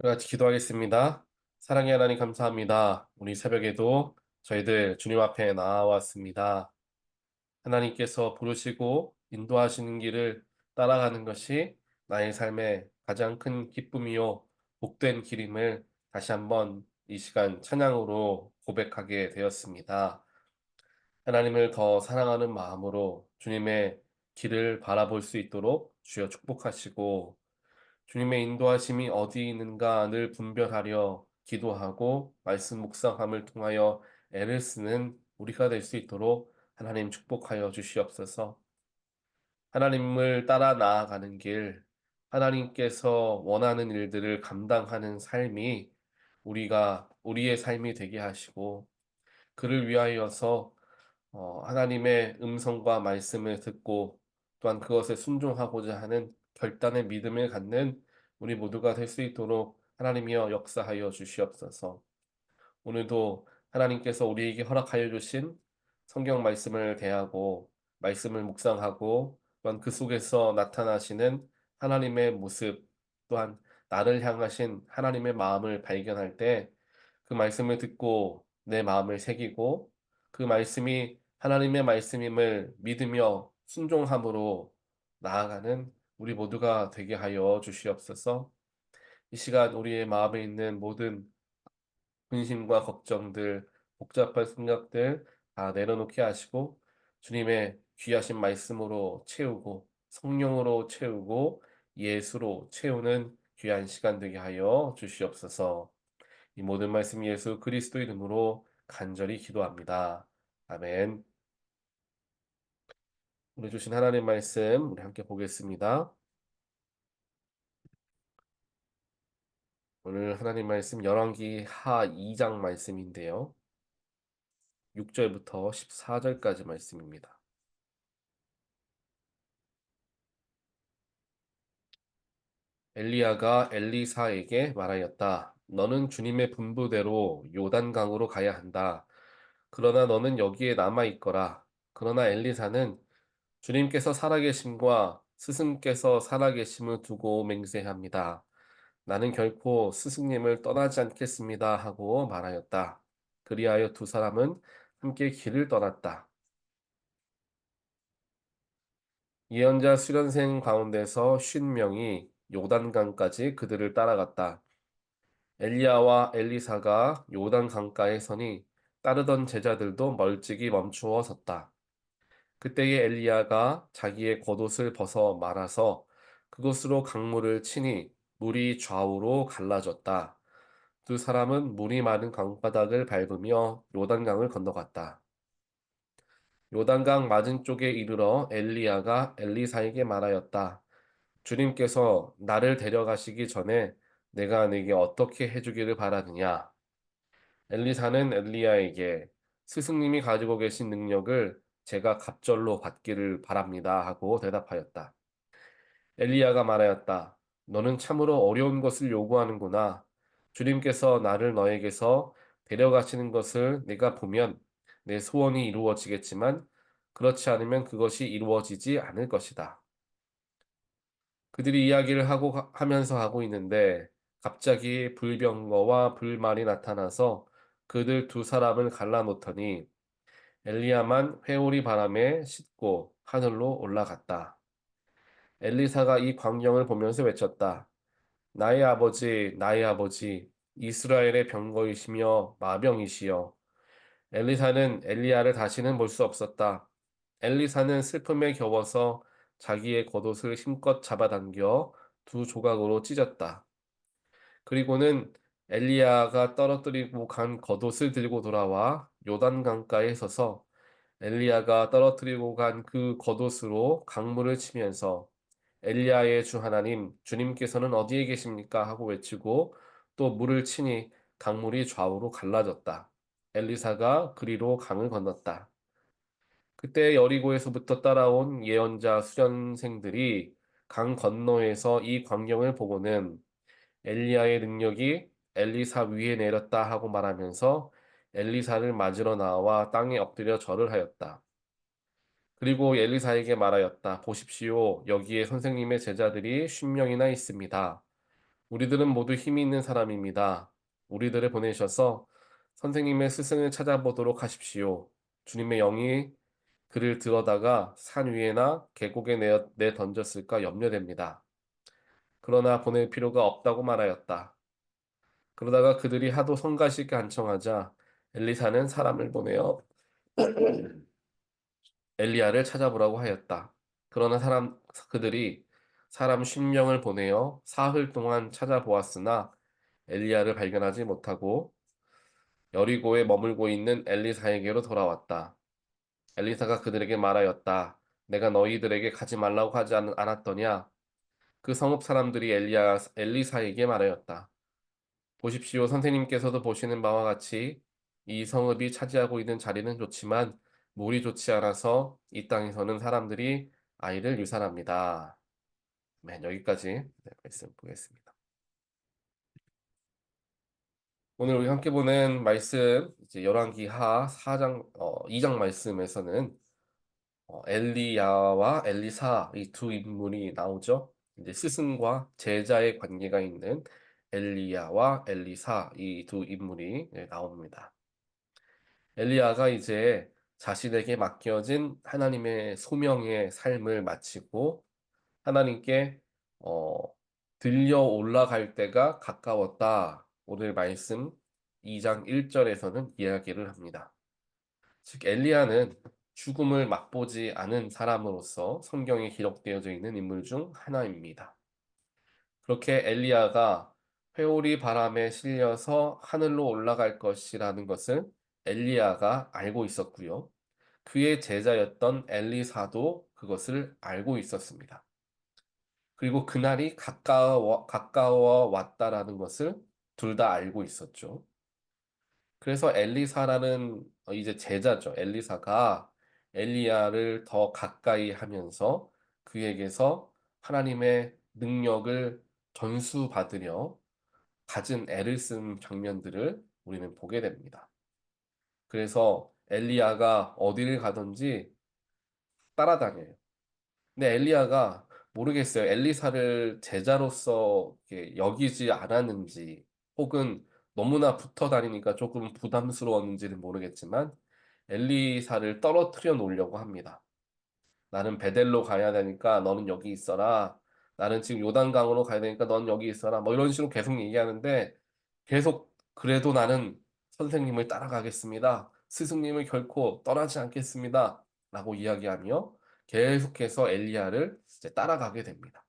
같이 기도하겠습니다. 사랑의 하나님 감사합니다. 우리 새벽에도 저희들 주님 앞에 나와왔습니다. 하나님께서 부르시고 인도하시는 길을 따라가는 것이 나의 삶의 가장 큰 기쁨이요, 복된 길임을 다시 한번 이 시간 찬양으로 고백하게 되었습니다. 하나님을 더 사랑하는 마음으로 주님의 길을 바라볼 수 있도록 주여 축복하시고 주님의 인도하심이 어디 있는가 늘 분별하려 기도하고 말씀 묵상함을 통하여 애를 쓰는 우리가 될 수 있도록 하나님 축복하여 주시옵소서. 하나님을 따라 나아가는 길, 하나님께서 원하는 일들을 감당하는 삶이 우리의 삶이 되게 하시고, 그를 위하여서 하나님의 음성과 말씀을 듣고 또한 그것에 순종하고자 하는 결단의 믿음을 갖는 우리 모두가 될 수 있도록 하나님이여 역사하여 주시옵소서. 오늘도 하나님께서 우리에게 허락하여 주신 성경 말씀을 대하고 말씀을 묵상하고 또한 그 속에서 나타나시는 하나님의 모습 또한 나를 향하신 하나님의 마음을 발견할 때 그 말씀을 듣고 내 마음을 새기고 그 말씀이 하나님의 말씀임을 믿으며 순종함으로 나아가는 우리 모두가 되게 하여 주시옵소서. 이 시간 우리의 마음에 있는 모든 근심과 걱정들, 복잡한 생각들 다 내려놓게 하시고 주님의 귀하신 말씀으로 채우고 성령으로 채우고 예수로 채우는 귀한 시간 되게 하여 주시옵소서. 이 모든 말씀 예수 그리스도 이름으로 간절히 기도합니다. 아멘. 오늘 주신 하나님 말씀 우리 함께 보겠습니다. 오늘 하나님 말씀 열왕기 하 2장 말씀인데요. 6절부터 14절까지 말씀입니다. 엘리야가 엘리사에게 말하였다. 너는 주님의 분부대로 요단강으로 가야 한다. 그러나 너는 여기에 남아 있거라. 그러나 엘리사는 주님께서 살아계심과 스승께서 살아계심을 두고 맹세합니다. 나는 결코 스승님을 떠나지 않겠습니다. 하고 말하였다. 그리하여 두 사람은 함께 길을 떠났다. 예언자 수련생 가운데서 50명이 요단강까지 그들을 따라갔다. 엘리야와 엘리사가 요단 강가에 서니 따르던 제자들도 멀찍이 멈추어 섰다. 그때에 엘리야가 자기의 겉옷을 벗어 말아서 그곳으로 강물을 치니 물이 좌우로 갈라졌다. 두 사람은 물이 많은 강바닥을 밟으며 요단강을 건너갔다. 요단강 맞은 쪽에 이르러 엘리야가 엘리사에게 말하였다. 주님께서 나를 데려가시기 전에 내가 네게 어떻게 해주기를 바라느냐? 엘리사는 엘리야에게 스승님이 가지고 계신 능력을 제가 갑절로 받기를 바랍니다 하고 대답하였다. 엘리야가 말하였다. 너는 참으로 어려운 것을 요구하는구나. 주님께서 나를 너에게서 데려가시는 것을 내가 보면 내 소원이 이루어지겠지만 그렇지 않으면 그것이 이루어지지 않을 것이다. 그들이 이야기를 하면서 하고 있는데 갑자기 불병거와 불말이 나타나서 그들 두 사람을 갈라놓더니 엘리야만 회오리 바람에 싣고 하늘로 올라갔다. 엘리사가 이 광경을 보면서 외쳤다. 나의 아버지, 나의 아버지, 이스라엘의 병거이시며 마병이시여. 엘리사는 엘리야를 다시는 볼 수 없었다. 엘리사는 슬픔에 겨워서 자기의 겉옷을 힘껏 잡아당겨 두 조각으로 찢었다. 그리고는 엘리야가 떨어뜨리고 간 겉옷을 들고 돌아와 요단강가에 서서 엘리야가 떨어뜨리고 간 그 겉옷으로 강물을 치면서 엘리야의 주 하나님, 주님께서는 어디에 계십니까? 하고 외치고 또 물을 치니 강물이 좌우로 갈라졌다. 엘리사가 그리로 강을 건넜다. 그때 여리고에서부터 따라온 예언자 수련생들이 강 건너에서 이 광경을 보고는 엘리야의 능력이 엘리사 위에 내렸다 하고 말하면서 엘리사를 맞으러 나와 땅에 엎드려 절을 하였다. 그리고 엘리사에게 말하였다. 보십시오. 여기에 선생님의 제자들이 50명이나 있습니다. 우리들은 모두 힘이 있는 사람입니다. 우리들을 보내셔서 선생님의 스승을 찾아보도록 하십시오. 주님의 영이 그를 들어다가 산 위에나 계곡에 내 던졌을까 염려됩니다. 그러나 보낼 필요가 없다고 말하였다. 그러다가 그들이 하도 성가시게 간청하자 엘리사는 사람을 보내어 엘리야를 찾아보라고 하였다. 그러나 그들이 사람 10명을 보내어 사흘 동안 찾아보았으나 엘리야를 발견하지 못하고 여리고에 머물고 있는 엘리사에게로 돌아왔다. 엘리사가 그들에게 말하였다. 내가 너희들에게 가지 말라고 하지 않았더냐? 그 성읍 사람들이 엘리사에게 말하였다. 보십시오. 선생님께서도 보시는 바와 같이 이 성읍이 차지하고 있는 자리는 좋지만 물이 좋지 않아서 이 땅에서는 사람들이 아이를 유산합니다. 네, 여기까지 말씀 보겠습니다. 오늘 우리 함께 보는 말씀 이제 열왕기하 4장 2장 말씀에서는 엘리야와 엘리사 이 두 인물이 나오죠. 이제 스승과 제자의 관계가 있는 엘리야와 엘리사 이 두 인물이 나옵니다. 엘리야가 이제 자신에게 맡겨진 하나님의 소명의 삶을 마치고 하나님께 어, 들려 올라갈 때가 가까웠다. 오늘 말씀 2장 1절에서는 이야기를 합니다. 즉 엘리야는 죽음을 맛보지 않은 사람으로서 성경에 기록되어져 있는 인물 중 하나입니다. 그렇게 엘리야가 회오리 바람에 실려서 하늘로 올라갈 것이라는 것을 엘리야가 알고 있었고요. 그의 제자였던 엘리사도 그것을 알고 있었습니다. 그리고 그날이 가까워 왔다라는 것을 둘 다 알고 있었죠. 그래서 엘리사라는 이제 제자죠. 엘리사가 엘리야를 더 가까이 하면서 그에게서 하나님의 능력을 전수받으려 갖은 애를 쓴 장면들을 우리는 보게 됩니다. 그래서 엘리야가 어디를 가든지 따라다녀요. 근데 엘리야가 모르겠어요. 엘리사를 제자로서 이렇게 여기지 않았는지 혹은 너무나 붙어 다니니까 조금 부담스러웠는지는 모르겠지만 엘리사를 떨어뜨려 놓으려고 합니다. 나는 베델로 가야 되니까 너는 여기 있어라. 나는 지금 요단강으로 가야 되니까 너는 여기 있어라. 뭐 이런 식으로 계속 얘기하는데 계속 그래도 나는 선생님을 따라가겠습니다. 스승님을 결코 떠나지 않겠습니다. 라고 이야기하며 계속해서 엘리야를 이제 따라가게 됩니다.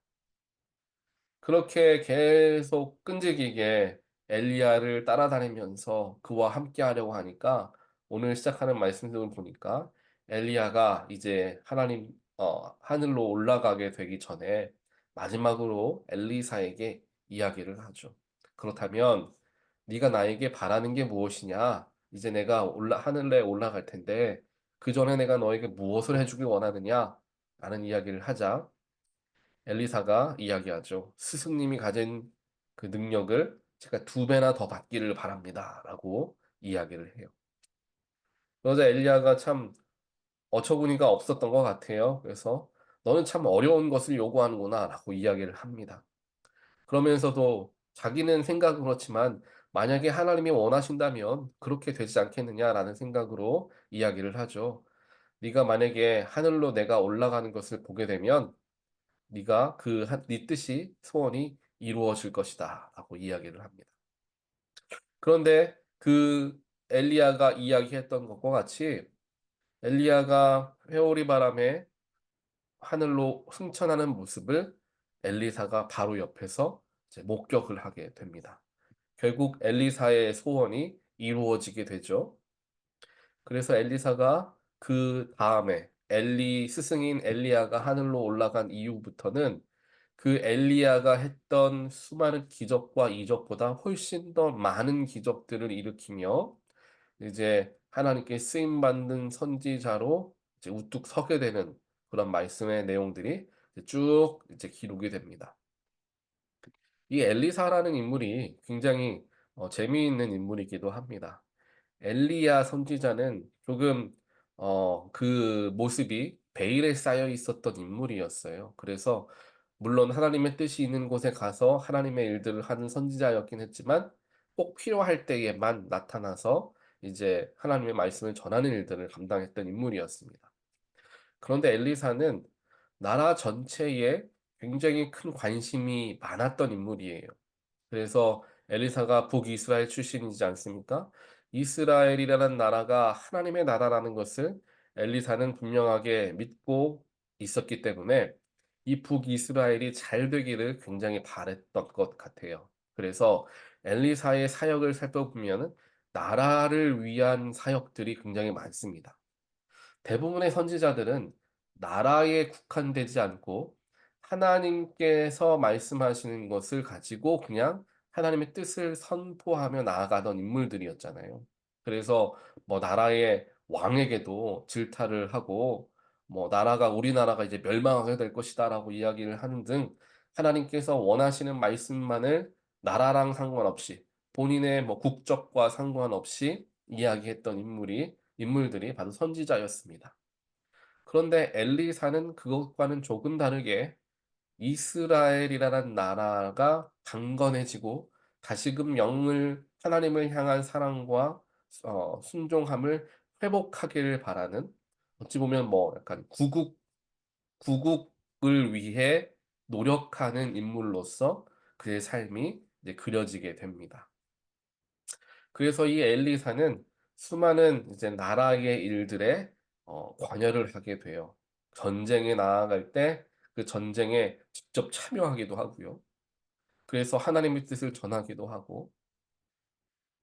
그렇게 계속 끈질기게 엘리야를 따라다니면서 그와 함께 하려고 하니까 오늘 시작하는 말씀들을 보니까 엘리야가 이제 하늘로 올라가게 되기 전에 마지막으로 엘리사에게 이야기를 하죠. 그렇다면 네가 나에게 바라는 게 무엇이냐? 이제 내가 하늘에 올라갈 텐데 그 전에 내가 너에게 무엇을 해주길 원하느냐? 라는 이야기를 하자 엘리사가 이야기하죠. 스승님이 가진 그 능력을 제가 두 배나 더 받기를 바랍니다. 라고 이야기를 해요. 그러자 엘리야가 참 어처구니가 없었던 것 같아요. 그래서 너는 참 어려운 것을 요구하는구나. 라고 이야기를 합니다. 그러면서도 자기는 생각은 그렇지만 만약에 하나님이 원하신다면 그렇게 되지 않겠느냐라는 생각으로 이야기를 하죠. 네가 만약에 하늘로 내가 올라가는 것을 보게 되면 네가 네 뜻이 소원이 이루어질 것이다라고 이야기를 합니다. 그런데 그 엘리야가 이야기했던 것과 같이 엘리야가 회오리 바람에 하늘로 승천하는 모습을 엘리사가 바로 옆에서 이제 목격을 하게 됩니다. 결국 엘리사의 소원이 이루어지게 되죠. 그래서 엘리사가 그 다음에 스승인 엘리야가 하늘로 올라간 이후부터는 그 엘리야가 했던 수많은 기적과 이적보다 훨씬 더 많은 기적들을 일으키며 이제 하나님께 쓰임 받는 선지자로 이제 우뚝 서게 되는 그런 말씀의 내용들이 쭉 이제 기록이 됩니다. 이 엘리사라는 인물이 굉장히 재미있는 인물이기도 합니다. 엘리야 선지자는 조금 그 모습이 베일에 쌓여 있었던 인물이었어요. 그래서 물론 하나님의 뜻이 있는 곳에 가서 하나님의 일들을 하는 선지자였긴 했지만 꼭 필요할 때에만 나타나서 이제 하나님의 말씀을 전하는 일들을 감당했던 인물이었습니다. 그런데 엘리사는 나라 전체에 굉장히 큰 관심이 많았던 인물이에요. 그래서 엘리사가 북이스라엘 출신이지 않습니까? 이스라엘이라는 나라가 하나님의 나라라는 것을 엘리사는 분명하게 믿고 있었기 때문에 이 북이스라엘이 잘 되기를 굉장히 바랬던 것 같아요. 그래서 엘리사의 사역을 살펴보면은 나라를 위한 사역들이 굉장히 많습니다. 대부분의 선지자들은 나라에 국한되지 않고 하나님께서 말씀하시는 것을 가지고 그냥 하나님의 뜻을 선포하며 나아가던 인물들이었잖아요. 그래서 뭐 나라의 왕에게도 질타를 하고 뭐 나라가 우리나라가 이제 멸망하게 될 것이다라고 이야기를 하는 등 하나님께서 원하시는 말씀만을 나라랑 상관없이 본인의 뭐 국적과 상관없이 이야기했던 인물들이 바로 선지자였습니다. 그런데 엘리사는 그것과는 조금 다르게 이스라엘이라는 나라가 강건해지고 다시금 영을 하나님을 향한 사랑과 순종함을 회복하기를 바라는 어찌 보면 뭐 약간 구국을 위해 노력하는 인물로서 그의 삶이 이제 그려지게 됩니다. 그래서 이 엘리사는 수많은 이제 나라의 일들에 관여를 하게 돼요. 전쟁에 나아갈 때 그 전쟁에 직접 참여하기도 하고요. 그래서 하나님의 뜻을 전하기도 하고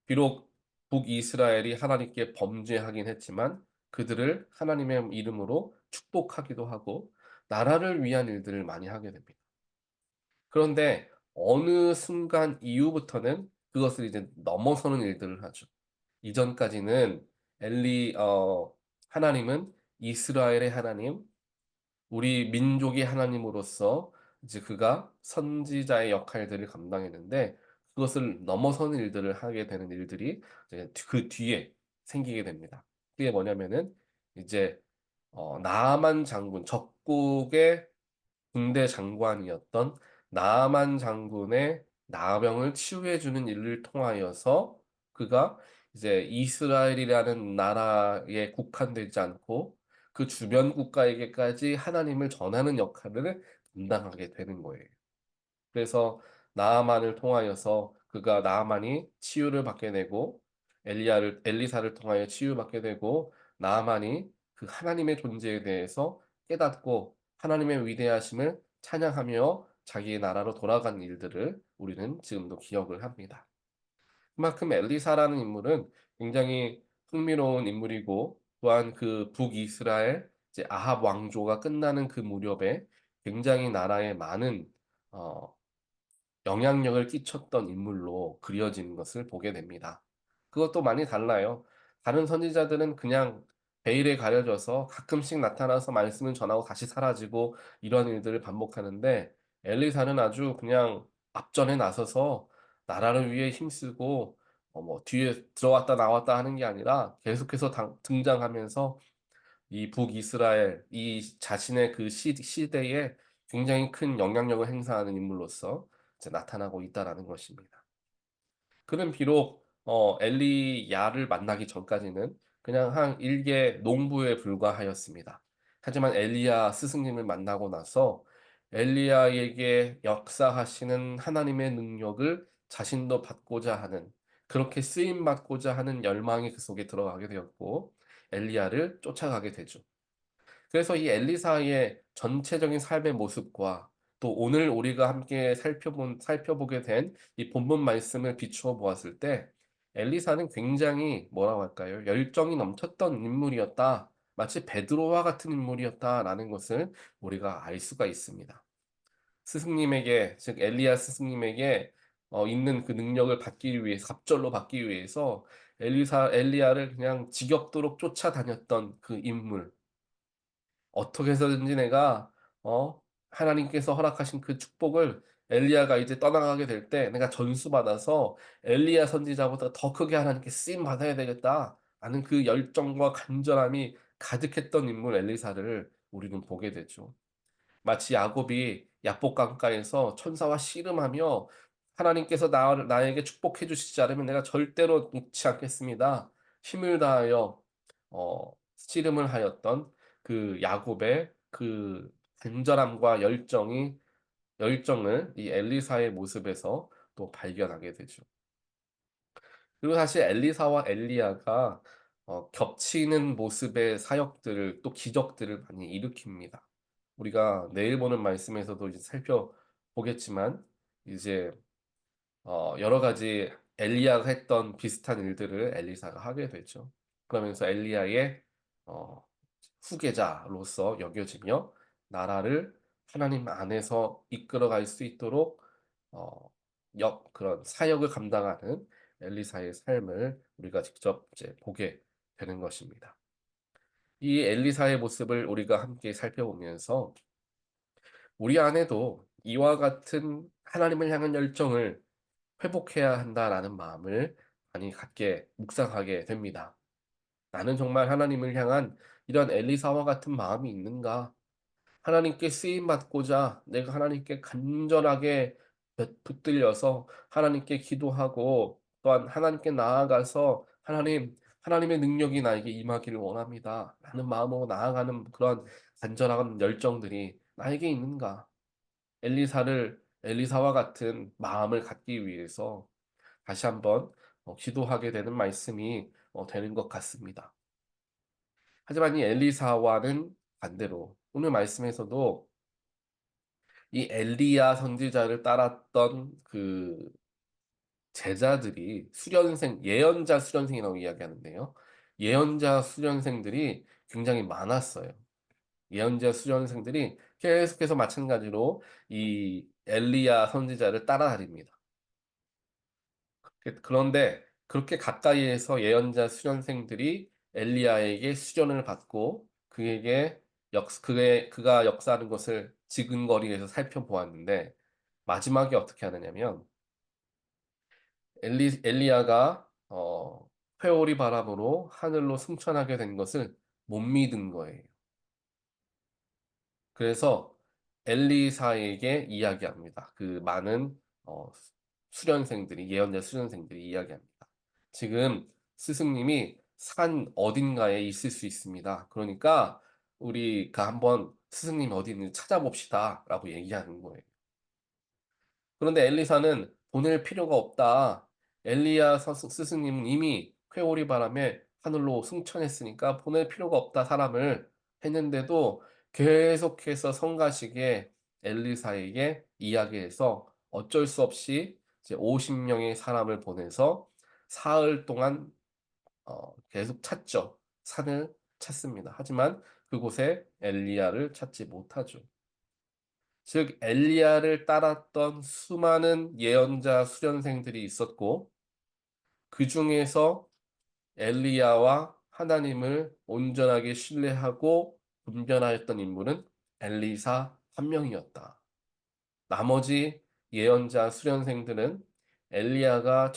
비록 북이스라엘이 하나님께 범죄하긴 했지만 그들을 하나님의 이름으로 축복하기도 하고 나라를 위한 일들을 많이 하게 됩니다. 그런데 어느 순간 이후부터는 그것을 이제 넘어서는 일들을 하죠. 이전까지는 엘리 하나님은 이스라엘의 하나님, 우리 민족의 하나님으로서 이제 그가 선지자의 역할들을 감당했는데 그것을 넘어서는 일들을 하게 되는 일들이 이제 그 뒤에 생기게 됩니다. 그게 뭐냐면은 이제 나아만 장군, 적국의 군대 장관이었던 나아만 장군의 나병을 치유해 주는 일을 통하여서 그가 이제 이스라엘이라는 나라에 국한되지 않고 그 주변 국가에게까지 하나님을 전하는 역할을 감당하게 되는 거예요. 그래서 나아만을 통하여서 그가 나아만이 치유를 받게 되고 엘리사를 통하여 치유받게 되고 나아만이 그 하나님의 존재에 대해서 깨닫고 하나님의 위대하심을 찬양하며 자기의 나라로 돌아간 일들을 우리는 지금도 기억을 합니다. 그만큼 엘리사라는 인물은 굉장히 흥미로운 인물이고 또한 그 북이스라엘 이제 아합 왕조가 끝나는 그 무렵에 굉장히 나라에 많은 어 영향력을 끼쳤던 인물로 그려지는 것을 보게 됩니다. 그것도 많이 달라요. 다른 선지자들은 그냥 베일에 가려져서 가끔씩 나타나서 말씀을 전하고 다시 사라지고 이런 일들을 반복하는데 엘리사는 아주 그냥 앞전에 나서서 나라를 위해 힘쓰고 뭐 뒤에 들어왔다 나왔다 하는 게 아니라 계속해서 등장하면서 이 북이스라엘 이 자신의 그 시대에 굉장히 큰 영향력을 행사하는 인물로서 이제 나타나고 있다라는 것입니다. 그는 비록 엘리야를 만나기 전까지는 그냥 한 일개 농부에 불과하였습니다. 하지만 엘리야 스승님을 만나고 나서 엘리야에게 역사하시는 하나님의 능력을 자신도 받고자 하는 그렇게 쓰임 받고자 하는 열망이 그 속에 들어가게 되었고 엘리야를 쫓아가게 되죠. 그래서 이 엘리사의 전체적인 삶의 모습과 또 오늘 우리가 함께 살펴보게 된 이 본문 말씀을 비추어 보았을 때 엘리사는 굉장히 뭐라고 할까요? 열정이 넘쳤던 인물이었다. 마치 베드로와 같은 인물이었다라는 것을 우리가 알 수가 있습니다. 스승님에게, 즉 엘리야 스승님에게 있는 그 능력을 받기 위해서 갑절로 받기 위해서 엘리야를 그냥 지겹도록 쫓아다녔던 그 인물. 어떻게 해서든지 내가 하나님께서 허락하신 그 축복을 엘리야가 이제 떠나가게 될 때 내가 전수받아서 엘리야 선지자보다 더 크게 하나님께 쓰임 받아야 되겠다 하는 그 열정과 간절함이 가득했던 인물 엘리사를 우리는 보게 되죠. 마치 야곱이 야복 강가에서 천사와 씨름하며 "하나님께서 나에게 축복해 주시지 않으면 내가 절대로 놓지 않겠습니다." 힘을 다하여 씨름을 하였던 그 야곱의 그 간절함과 열정을 이 엘리사의 모습에서 또 발견하게 되죠. 그리고 사실 엘리사와 엘리야가 겹치는 모습의 사역들을 또 기적들을 많이 일으킵니다. 우리가 내일 보는 말씀에서도 이제 살펴보겠지만 이제 여러 가지 엘리야가 했던 비슷한 일들을 엘리사가 하게 되죠. 그러면서 엘리야의 어 후계자로서 여겨지며 나라를 하나님 안에서 이끌어갈 수 있도록 어 그런 사역을 감당하는 엘리사의 삶을 우리가 직접 이제 보게 되는 것입니다. 이 엘리사의 모습을 우리가 함께 살펴보면서 우리 안에도 이와 같은 하나님을 향한 열정을 회복해야 한다라는 마음을 많이 갖게 묵상하게 됩니다. '나는 정말 하나님을 향한 이런 엘리사와 같은 마음이 있는가? 하나님께 쓰임 받고자 내가 하나님께 간절하게 붙들려서 하나님께 기도하고 또한 하나님께 나아가서 '하나님의 능력이 나에게 임하기를 원합니다.' 라는 마음으로 나아가는 그런 간절한 열정들이 나에게 있는가? 엘리사와 같은 마음을 갖기 위해서 다시 한번 기도하게 되는 말씀이 되는 것 같습니다. 하지만 이 엘리사와는 반대로 오늘 말씀에서도 이 엘리야 선지자를 따랐던 그 제자들이 예언자 수련생이라고 이야기하는데요. 예언자 수련생들이 굉장히 많았어요. 예언자 수련생들이 계속해서 마찬가지로 이 엘리야 선지자를 따라다닙니다. 그런데 그렇게 가까이에서 예언자 수련생들이 엘리야에게 수련을 받고 그가 역사하는 것을 지근거리에서 살펴보았는데 마지막에 어떻게 하느냐면 엘리야가 회오리 바람으로 하늘로 승천하게 된 것을 못 믿은 거예요. 그래서 엘리사에게 이야기합니다. 그 많은 예언자 수련생들이 이야기합니다. "지금 스승님이 산 어딘가에 있을 수 있습니다. 그러니까 우리가 한번 스승님이 어디 있는지 찾아봅시다."라고 얘기하는 거예요. 그런데 엘리사는 "보낼 필요가 없다. 엘리야 스승님은 이미 회오리 바람에 하늘로 승천했으니까 보낼 필요가 없다 사람을." 했는데도 계속해서 성가시게 엘리사에게 이야기해서 어쩔 수 없이 이제 50 명의 사람을 보내서 사흘 동안 계속 찾죠. 산을 찾습니다. 하지만 그곳에 엘리야를 찾지 못하죠. 즉 엘리야를 따랐던 수많은 예언자 수련생들이 있었고 그중에서 엘리야와 하나님을 온전하게 신뢰하고 분별하였던 인물은 엘리사 한 명이었다. 나머지 예언자 수련생들은 엘리야가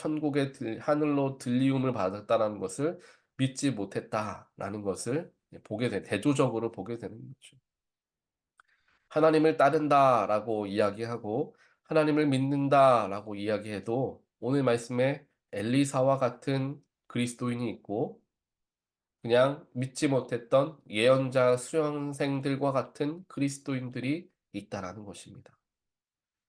하늘로 들리움을 받았다라는 것을 믿지 못했다라는 것을 대조적으로 보게 되는 거죠. 하나님을 따른다라고 이야기하고 하나님을 믿는다라고 이야기해도 오늘 말씀에 엘리사와 같은 그리스도인이 있고 그냥 믿지 못했던 예언자 수련생들과 같은 그리스도인들이 있다라는 것입니다.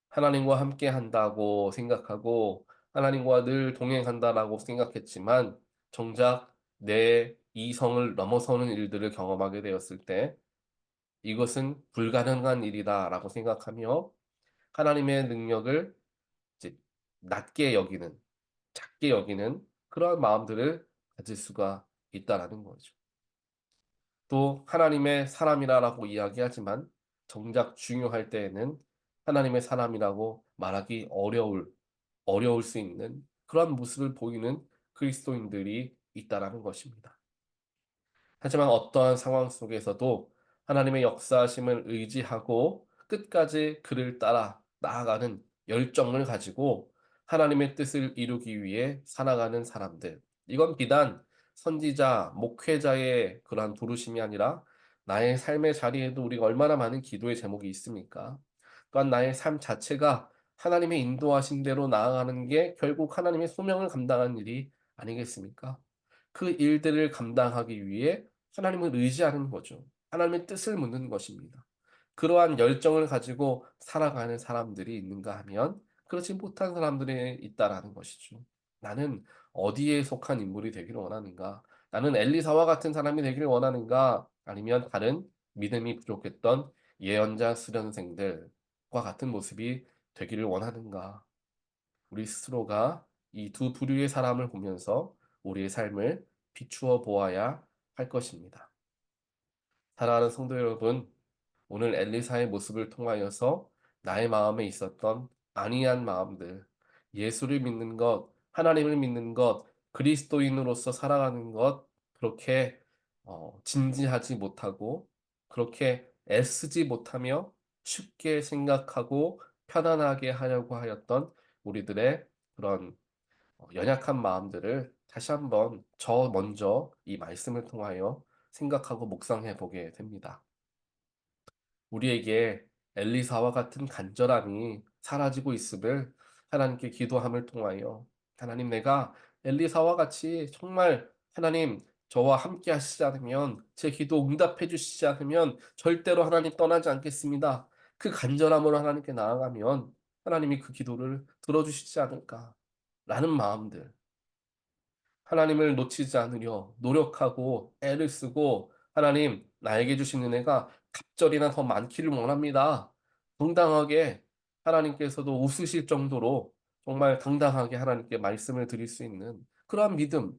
하나님과 함께 한다고 생각하고 하나님과 늘 동행한다라고 생각했지만 정작 내 이성을 넘어서는 일들을 경험하게 되었을 때 '이것은 불가능한 일이다.'라고 생각하며 하나님의 능력을 이제 낮게 여기는 작게 여기는 그러한 마음들을 가질 수가 있다라는 거죠. 또 하나님의 사람이라고 이야기하지만 정작 중요할 때에는 하나님의 사람이라고 말하기 어려울 수 있는 그러한 모습을 보이는 그리스도인들이 있다라는 것입니다. 하지만 어떠한 상황 속에서도 하나님의 역사하심을 의지하고 끝까지 그를 따라 나아가는 열정을 가지고 하나님의 뜻을 이루기 위해 살아가는 사람들. 이건 비단 선지자, 목회자의 그러한 부르심이 아니라 나의 삶의 자리에도 우리가 얼마나 많은 기도의 제목이 있습니까? 또한 나의 삶 자체가 하나님의 인도하신 대로 나아가는 게 결국 하나님의 소명을 감당하는 일이 아니겠습니까? 그 일들을 감당하기 위해 하나님을 의지하는 거죠. 하나님의 뜻을 묻는 것입니다. 그러한 열정을 가지고 살아가는 사람들이 있는가 하면 그렇지 못한 사람들이 있다라는 것이죠. 나는 어디에 속한 인물이 되기를 원하는가? 나는 엘리사와 같은 사람이 되기를 원하는가? 아니면 다른 믿음이 부족했던 예언자 수련생들과 같은 모습이 되기를 원하는가? 우리 스스로가 이 두 부류의 사람을 보면서 우리의 삶을 비추어 보아야 할 것입니다. 사랑하는 성도 여러분, 오늘 엘리사의 모습을 통하여서 나의 마음에 있었던 안이한 마음들, 예수를 믿는 것, 하나님을 믿는 것, 그리스도인으로서 살아가는 것, 그렇게 진지하지 못하고, 그렇게 애쓰지 못하며 쉽게 생각하고 편안하게 하려고 하였던 우리들의 그런 연약한 마음들을 다시 한번 저 먼저 이 말씀을 통하여 생각하고 묵상해 보게 됩니다. 우리에게 엘리사와 같은 간절함이 사라지고 있음을 하나님께 기도함을 통하여 하나님 내가 엘리사와 같이 정말 하나님 저와 함께 하시지 않으면 제 기도 응답해 주시지 않으면 절대로 하나님 떠나지 않겠습니다. 그 간절함으로 하나님께 나아가면 하나님이 그 기도를 들어주시지 않을까 라는 마음들 하나님을 놓치지 않으려 노력하고 애를 쓰고 하나님 나에게 주신 은혜가 갑절이나 더 많기를 원합니다. 당당하게 하나님께서도 웃으실 정도로 정말 당당하게 하나님께 말씀을 드릴 수 있는 그러한 믿음,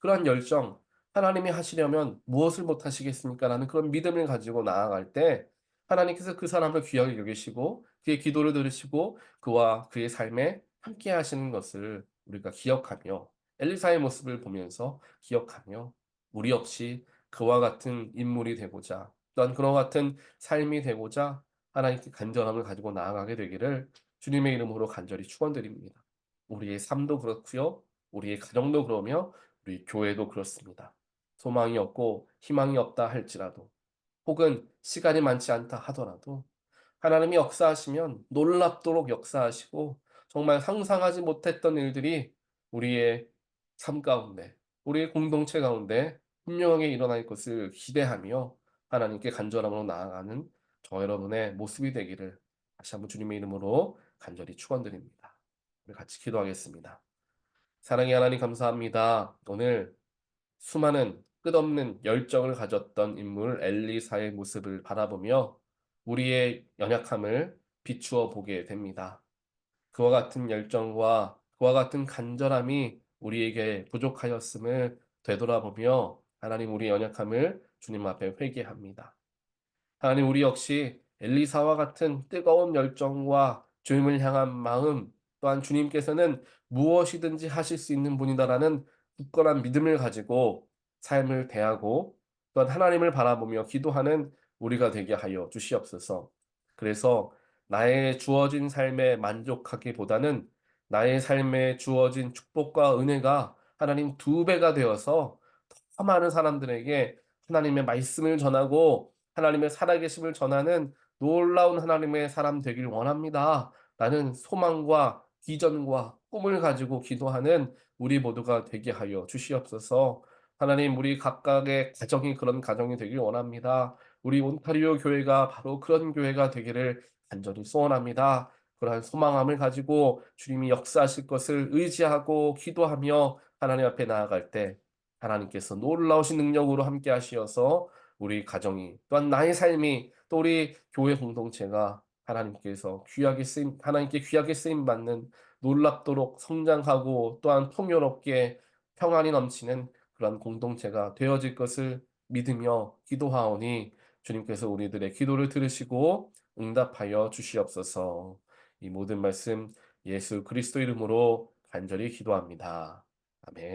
그러한 열정, 하나님이 하시려면 무엇을 못 하시겠습니까? 라는 그런 믿음을 가지고 나아갈 때 하나님께서 그 사람을 귀하게 여기시고 그의 기도를 들으시고 그와 그의 삶에 함께 하시는 것을 우리가 기억하며 엘리사의 모습을 보면서 기억하며 우리 역시 그와 같은 인물이 되고자 또한 그와 같은 삶이 되고자 하나님께 간절함을 가지고 나아가게 되기를 주님의 이름으로 간절히 축원드립니다. 우리의 삶도 그렇고요. 우리의 가정도 그러며 우리 교회도 그렇습니다. 소망이 없고 희망이 없다 할지라도 혹은 시간이 많지 않다 하더라도 하나님이 역사하시면 놀랍도록 역사하시고 정말 상상하지 못했던 일들이 우리의 삶 가운데, 우리의 공동체 가운데 분명하게 일어날 것을 기대하며 하나님께 간절함으로 나아가는 저 여러분의 모습이 되기를 다시 한번 주님의 이름으로 간절히 축원드립니다. 우리 같이 기도하겠습니다. 사랑의 하나님 감사합니다. 오늘 수많은 끝없는 열정을 가졌던 인물 엘리사의 모습을 바라보며 우리의 연약함을 비추어 보게 됩니다. 그와 같은 열정과 그와 같은 간절함이 우리에게 부족하였음을 되돌아보며 하나님 우리의 연약함을 주님 앞에 회개합니다. 하나님 우리 역시 엘리사와 같은 뜨거운 열정과 주님을 향한 마음 또한 주님께서는 무엇이든지 하실 수 있는 분이다라는 굳건한 믿음을 가지고 삶을 대하고 또한 하나님을 바라보며 기도하는 우리가 되게 하여 주시옵소서. 그래서 나의 주어진 삶에 만족하기보다는 나의 삶에 주어진 축복과 은혜가 하나님 두 배가 되어서 더 많은 사람들에게 하나님의 말씀을 전하고 하나님의 살아계심을 전하는 놀라운 하나님의 사람 되길 원합니다. 라는 소망과 비전과 꿈을 가지고 기도하는 우리 모두가 되게 하여 주시옵소서. 하나님, 우리 각각의 가정이 그런 가정이 되길 원합니다. 우리 온타리오 교회가 바로 그런 교회가 되기를 간절히 소원합니다. 그러한 소망함을 가지고 주님이 역사하실 것을 의지하고 기도하며 하나님 앞에 나아갈 때 하나님께서 놀라우신 능력으로 함께 하시어서 우리 가정이 또한 나의 삶이 또 우리 교회 공동체가 하나님께 귀하게 쓰임 받는 놀랍도록 성장하고 또한 풍요롭게 평안이 넘치는 그런 공동체가 되어질 것을 믿으며 기도하오니 주님께서 우리들의 기도를 들으시고 응답하여 주시옵소서. 이 모든 말씀 예수 그리스도 이름으로 간절히 기도합니다. 아멘.